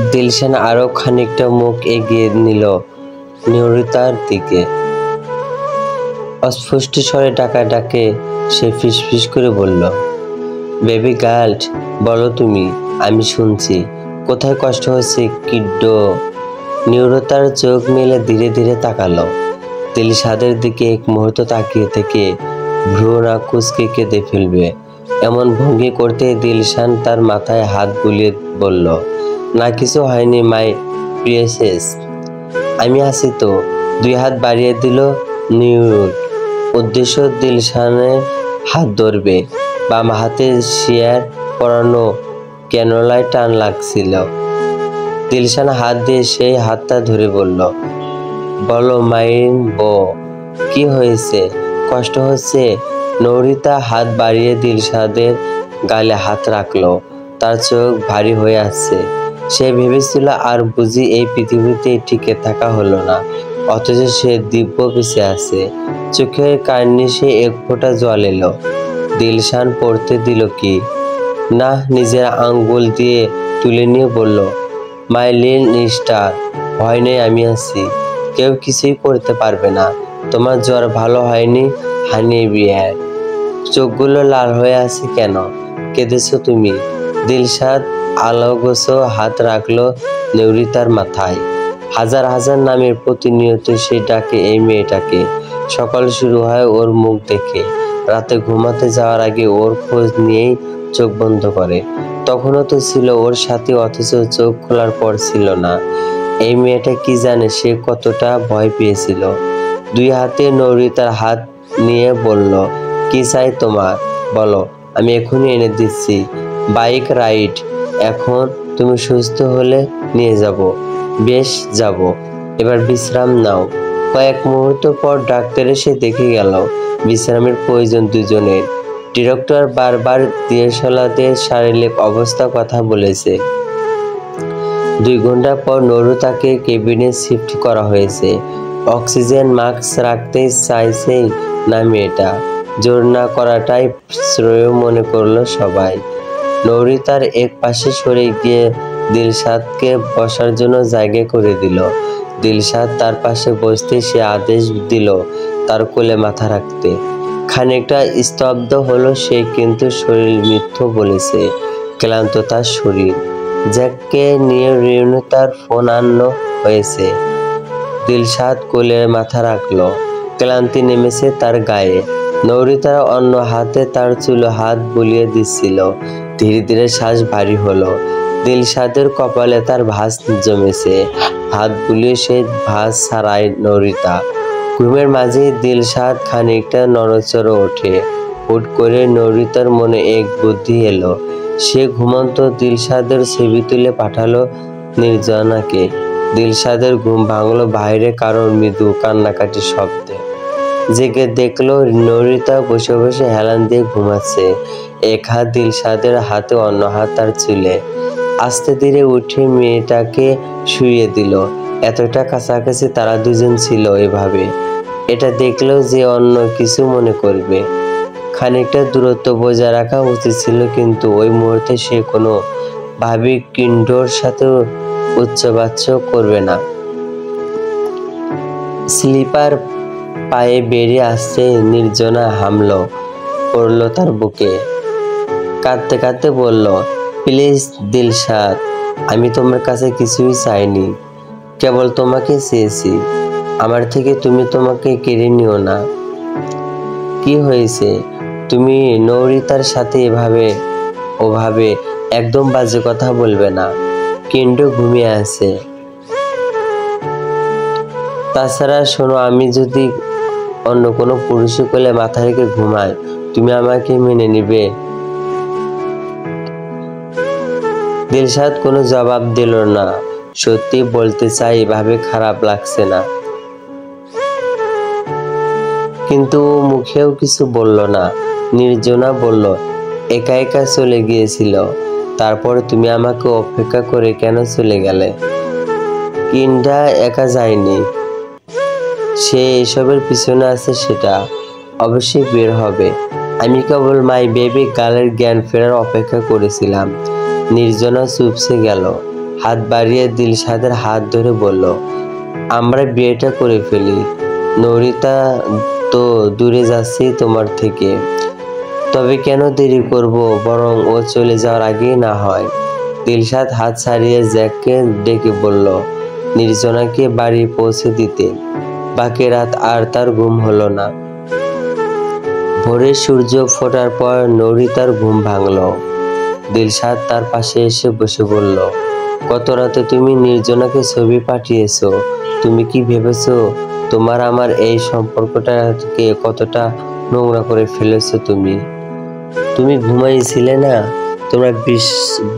দিলশান আরো খানিকটা মুখ এগিয়ে নিল নিয়রিতার দিকে। অস্ফুট স্বরে ডাকে সে ফিসফিস করে বলল, বেবি গার্ল, বলো তুমি, আমি শুনছি। কোথায় কষ্ট হচ্ছে কিড্ডো? নিয়রিতার চোখ মেলে ধীরে ধীরে তাকালো দিলশাদের দিকে। এক মুহূর্ত তাকিয়ে থেকে ভ্রু না কুঁচকে কেঁদে ফেলবে এমন ভঙ্গি করতে দিলশান তার মাথায় হাত বুলিয়ে বলল, না, কিছু হয়নি মাই প্রিয়েসেস, আমি আছি তো। 2 হাত বাড়িয়ে দিল নিয়র। উদ্দেশ্য দিলশানের হাত ধরবে। বাম হাতে শিয়ার পরানো ক্যানোলায় টান লাগছিল। দিলশান হাত দিয়ে সেই হাতটা ধরে বলল, বলো মাইন বউ, কি হয়েছে? কষ্ট হচ্ছে? নিয়রিতা হাত বাড়িয়ে দিলশাদের গালে হাত রাখলো। তার চোখ ভারী হয়ে আসছে। সে ভেবেছিল আর বুঝি এই পৃথিবীতে টিকে থাকা হলো না, অথচ সে দিব্য বেঁচে আছে। চোখের কার্নিশে এক ফোঁটা জল এলো। দিলশান পড়তে দিল কি না, নিজের আঙ্গুল দিয়ে তুলে নিয়ে বলল, মাই লিটল স্টার, ভয় নেই, আমি আছি। কেউ কিছুই করতে পারবে না। তোমার জ্বর ভালো হয়নি হানি বিয়ার? চোখগুলো লাল হয়ে আছে কেন? কেঁদেছো তুমি? দিলশাদ আলগোছো হাত রাখলো নিয়রিতার মাথায়। হাজার হাজার নামে প্রতিনিয়ত সে ডাকে এই মেয়েটাকে। সকাল শুরু হয় ওর মুখ দেখে, রাতে ঘুমাতে যাওয়ার আগে ওর খোঁজ নিয়েই চোখ বন্ধ করে। তখনও তো ছিল ওর সাথে, অথচ চোখ খোলার পর ছিল না। এই মেয়েটা কি জানে সে কতটা ভয় পেয়েছিল। 2 হাতে নিয়রিতার হাত নিয়ে বলল, কি চাই তোমার বলো, আমি এখনই এনে দিচ্ছি। Bike ride? এখন তুমি সুস্থ হলে নিয়ে যাব। বেশ, যাব। এবার বিশ্রাম নাও। কয়েক মুহূর্ত পর ডাক্তার এসে দেখে গেল বিশ্রামের প্রয়োজন দুজনের। ডিরেক্টর বারবার দিয়েশলাদের শারীরিক অবস্থা কথা বলেছে। 2 ঘন্টা পর নিয়রিতাকে কেবিনে শিফট করা হয়েছে। অক্সিজেন মাস্ক রাখতে চাইছে না মেয়েটা। জোর না করাটাই শ্রেয় মনে করলো সবাই। নিয়রিতার এক পাশে সরে গিয়ে দিলশাদকে বসার জন্য জায়গা করে দিল। দিলশাদ তার পাশে বসতে সে আদেশ দিল তার কোলে মাথা রাখতে। খানিকটা স্তব্ধ হলো সে, কিন্তু শরীর মিথ্যে বলেছে। ক্লান্ত তার শরীর। জ্যাককে নিয়ে নিয়রিতার ফোন আনানো হয়েছে। দিলশাদ কোলে মাথা রাখলো। ক্লান্তি নেমেছে তার গায়ে। নিয়রিতা অন্য হাতে তার চুলে হাত বুলিয়ে দিচ্ছিল। ধীরে ধীরে শ্বাস ভারী হলো। দিলশাদের কপালে তার ভাঁজ জমেছে। হাত বুলিয়ে সেই ভাঁজ ছাড়ায় নিয়রিতা। ঘুমের মাঝে দিলশাদ খানিকটা নড়চড়ে ওঠে। হুট করে নিয়রিতার মনে এক বুদ্ধি এলো। সে ঘুমন্ত দিলশাদের ছবি তুলে পাঠালো নির্জনাকে। দিলশাদের ঘুম ভাঙলো বাইরে কারোর মৃদু কান্নাকাটির শব্দে। জেগে দেখলো নিয়রিতা বসে বসে হেলান দিয়ে ঘুমাচ্ছে। এক হাত দিলশাদের হাতে, অন্য হাত তার চুলে। আস্তে ধীরে উঠে মেয়েটাকে শুইয়ে দিল। এতটা কাছাকাছি তারা দুজন ছিল এভাবে। এটা দেখলেও যে অন্য কিছু মনে করবে। খানিকটা দূরত্ব বজায় রাখা উচিত ছিল, কিন্তু ওই মুহূর্তে সে কোনো ভাবি কিন্ডোর সাথে উচ্চবাচ্য করবে না। স্লিপার পায়ে বেরিয়ে আসছে নির্জনা হামলো পড়ল তার বুকে। কাঁদতে কাঁদতে বলল, প্লিজ দিলশাদ, আমি তোমার কাছে কিছুই চাইনি, কেবল তোমাকে চেয়েছি। আমার থেকে তুমি তোমাকে কেড়ে নিও না। কি হয়েছে? তুমি নিয়রিতার সাথে এভাবে ওভাবে একদম বাজে কথা বলবে না। কিন্ডো ঘুমিয়ে আছে। তাছাড়া শোনো, আমি যদি অন্য কোনো পুরুষের কোলে মাথা রেখে ঘুমাই, তুমি আমাকে মেনে নিবে? দিলশাদ কোনো জবাব দিল না। সত্যি বলতে চাই, এভাবে খারাপ লাগছে না। কিন্তু মুখেও কিছু বলল না। নির্জনা বলল, একা একা চলে গিয়েছিল। তারপর তুমি আমাকে অপেক্ষা করে কেন চলে গেলে? কিন্ডা একা যায়নি। সে এসবের পিছনে আছে, সেটা অবশ্যই বের হবে। আমি কেবল মাই বেবি গার্লের জ্ঞান ফেরার অপেক্ষা করেছিলাম। নির্জনা চুপসে গেল। হাত বাড়িয়ে দিলশাদের হাত ধরে বলল, আমরা বিয়েটা করে ফেলি। নৌরিতা তো দূরে যাচ্ছি তোমার থেকে, তবে কেন দেরি করব, বরং ও চলে যাওয়ার আগেই না হয়। দিলশাদ হাত ছাড়িয়ে জ্যাককে ডেকে বলল নির্জনাকে বাড়ি পৌঁছে দিতে। বাকি রাত আর তার ঘুম হলো না। ভোরের সূর্য ফোটার পর নৌরিতার ঘুম ভাঙল। দিলশাদ তার পাশে এসে বসে বলল, গত রাতে তুমি নির্জনাকে ছবি পাঠিয়েছো। তুমি কি ভেবেছো তোমার আমার এই সম্পর্কটাকে কতটা নোংরা করে ফেলেছো? তুমি ঘুমাইছিলে না? তোমার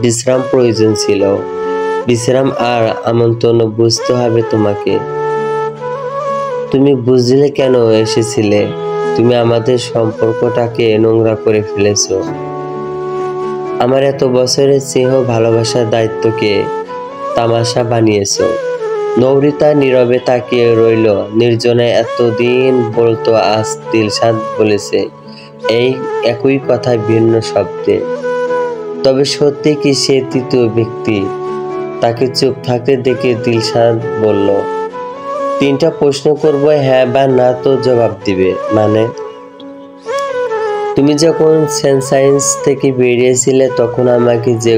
বিশ্রাম প্রয়োজন ছিল। বিশ্রাম আর আমন্ত্রণ বুঝতে হবে তোমাকে। তুমি বুঝলে কেন এসেছিলে? তুমি আমাদের সম্পর্কটাকে নোংরা করে ফেলেছো। আমার এত বছরের স্নেহ ভালোবাসার দায়িত্বকে তামাশা বানিয়েছো। নৌরিতা নীরবে তাকিয়ে রইল। নির্জনা এতদিন বলতো, আজ দিলশাদ বলেছে এই একই কথা ভিন্ন শব্দে। তবে সত্যি কি সে তৃতীয় ব্যক্তি? তাকে চুপ থাকতে দেখে দিলশাদ বলল, 3টা প্রশ্ন করবো, হ্যাঁ বা না তো জবাব দিবে। মানে? তুমি যখন সেন্সাইন্স থেকে বেরিয়েছিলে তখন আমাকে যে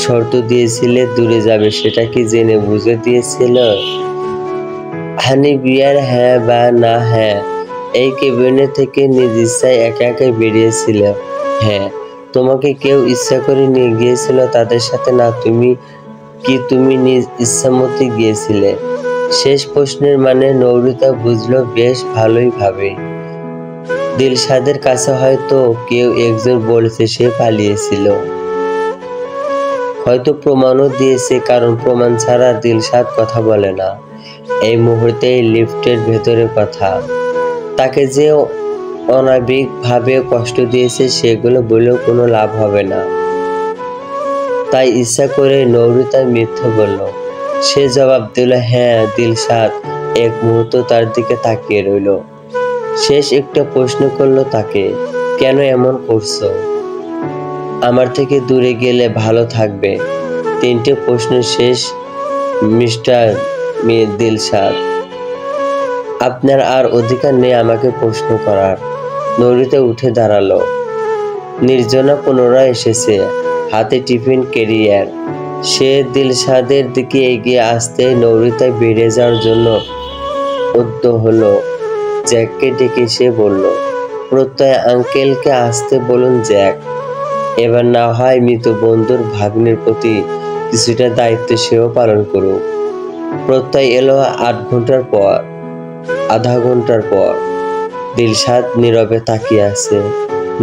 শর্ত দিয়েছিলে দূরে যাবে, সেটা কি জেনে বুঝে দিয়েছিল? হানি বিয়ার হ্যাঁ বা না? হ্যাঁ। এই কেবিনে থেকে নিজ ইচ্ছায় একা একা বেরিয়েছিল? হ্যাঁ। তোমাকে কেউ ইচ্ছা করে নিয়ে গিয়েছিল তাদের সাথে? না। তুমি নিজ ইচ্ছামতে গিয়েছিলে? শেষ প্রশ্নের মানে নৌরিতা বুঝলো বেশ ভালোই ভাবে। দিলশাদের কাছে হয়তো কেউ একজন বলেছে সে পালিয়েছিল, হয়তো প্রমাণও দিয়েছে, কারণ প্রমাণ ছাড়া দিলশাদ কথা বলে না। এই মুহূর্তে লিফটের ভেতরে কথা, তাকে যে অনাবিক ভাবে কষ্ট দিয়েছে সেগুলো বলেও কোনো লাভ হবে না। তাই ইচ্ছা করে নৌরিতা মিথ্যে বলল। সে জবাব দিল, হ্যাঁ। দিলশাদ এক মুহূর্ত তার দিকে তাকিয়ে রইল। শেষ একটা প্রশ্ন করলো তাকে, কেন এমন করছো? আমার থেকে দূরে গেলে ভালো থাকবে। 3টে প্রশ্ন শেষ মিস্টার দিলশাদ। আপনার আর অধিকার নেই আমাকে প্রশ্ন করার। নৌরিতা উঠে দাঁড়ালো। নির্জনা পুনরায় এসেছে, হাতে টিফিন ক্যারিয়ার। সে দিলশাদের দিকে এগিয়ে আসতে নৌরিতা বেরিয়ে যাওয়ার জন্য উদ্যত হলো। জ্যাককে ডেকে সে বলল, প্রত্যয় আঙ্কেলকে আসতে বলুন জ্যাক। এবার না হয় মৃত বন্ধুর ভাগ্নের প্রতি কিছুটা দায়িত্ব সেও পালন করুক। প্রত্যয় এলো আধা ঘন্টার পর। দিলশাদ নীরবে তাকিয়ে আছে।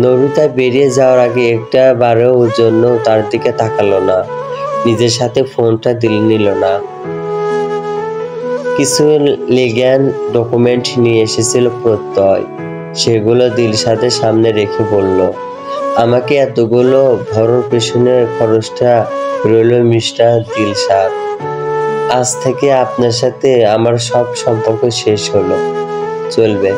নৌরিতা বেরিয়ে যাওয়ার আগে একটা বারেও জন্য তার দিকে তাকালো না, নিজের সাথে ফোনটা নিল না। কিছু লিগ্যাল ডকুমেন্ট নিয়ে এসেছিল প্রত্যয়, সেগুলো দিলশাদের সামনে রেখে বলল, আমাকে এতগুলো ভরণ পেছনের খরচটা রইল মিস্টার দিলশাদ। আজ থেকে আপনার সাথে আমার সব সম্পর্ক শেষ হলো। চলবে?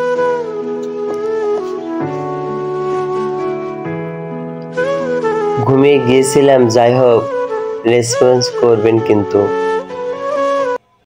ঘুমিয়ে গিয়েছিলাম। যাই হোক, রেসপন্স করবেন কিন্তু।